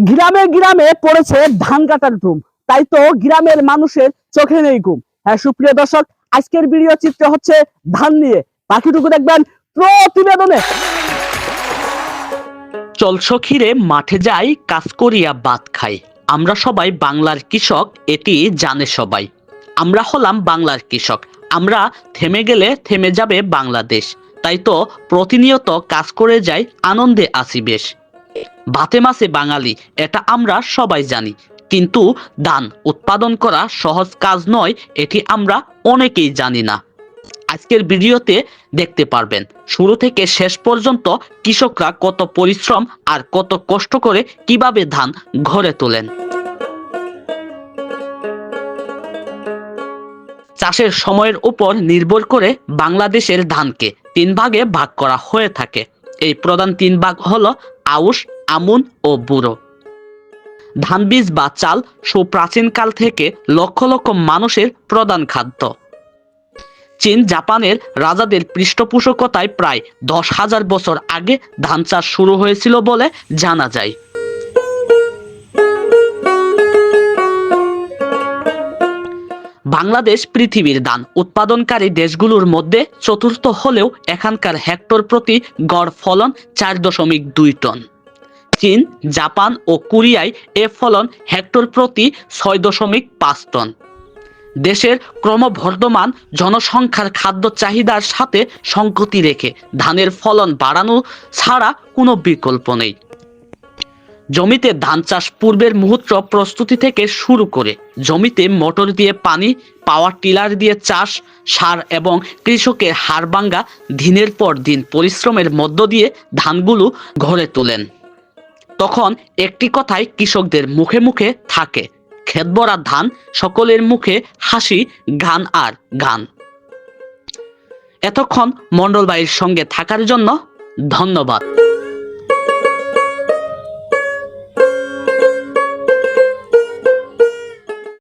গ্রামে গ্রামে পড়েছে ধান কাটার ধুম, তাই তো গ্রামের মানুষের চোখে নেই ঘুম। হ্যাঁ সুপ্রিয় দর্শক, আজকের ভিডিও চিত্র হচ্ছে ধান নিয়ে, বাকিটুকু দেখবেন প্রতিবেদনে। চল সখিরে মাঠে যাই, কাজ করিয়া ভাত খাই। আমরা সবাই বাংলার কৃষক, এটি জানে সবাই। আমরা হলাম বাংলার কৃষক, আমরা থেমে গেলে থেমে যাবে বাংলাদেশ। তাই তো প্রতিনিয়ত কাজ করে যাই, আনন্দে আছি বেশ। ভাতে মাছে বাঙালি, এটা আমরা সবাই জানি। কিন্তু ধান উৎপাদন করা সহজ কাজ নয়, এটি আমরা অনেকেই জানি না। আজকের ভিডিওতে দেখতে পারবেন শুরু থেকে শেষ পর্যন্ত কৃষকরা কত পরিশ্রম আর কত কষ্ট করে কিভাবে ধান ঘরে তোলেন। চাষের সময়ের উপর নির্ভর করে বাংলাদেশের ধানকে 3 ভাগে ভাগ করা হয়ে থাকে। এই প্রধান 3 ভাগ হলো আউশ, আমন ও বুড়ো। ধান বীজ বা চাল সুপ্রাচীনকাল থেকে লক্ষ লক্ষ মানুষের প্রধান খাদ্য। চীন জাপানের রাজাদের পৃষ্ঠপোষকতায় প্রায় 10,000 বছর আগে ধান চাষ শুরু হয়েছিল বলে জানা যায়। বাংলাদেশ পৃথিবীর ধান উৎপাদনকারী দেশগুলোর মধ্যে চতুর্থ হলেও এখানকার হেক্টর প্রতি গড় ফলন 4.2 টন। চীন, জাপান ও কোরিয়ায় এ ফলন হেক্টর প্রতি 6.5 টন। দেশের ক্রমবর্ধমান জনসংখ্যার খাদ্য চাহিদার সাথে সঙ্গতি রেখে ধানের ফলন বাড়ানো ছাড়া কোনো বিকল্প নেই। জমিতে ধান চাষ পূর্বের মুহূর্ত প্রস্তুতি থেকে শুরু করে জমিতে মোটর দিয়ে পানি, পাওয়ার টিলার দিয়ে চাষ, সার এবং কৃষকের হাড়ভাঙ্গা দিনের পর দিন পরিশ্রমের মধ্য দিয়ে ধানগুলো ঘরে তোলেন। তখন একটি কথাই কৃষকদের মুখে মুখে থাকে, ক্ষেত ভরা ধান, সকলের মুখে হাসি, গান আর গান। এতক্ষণ মন্ডল ভাইয়ের সঙ্গে থাকার জন্য ধন্যবাদ।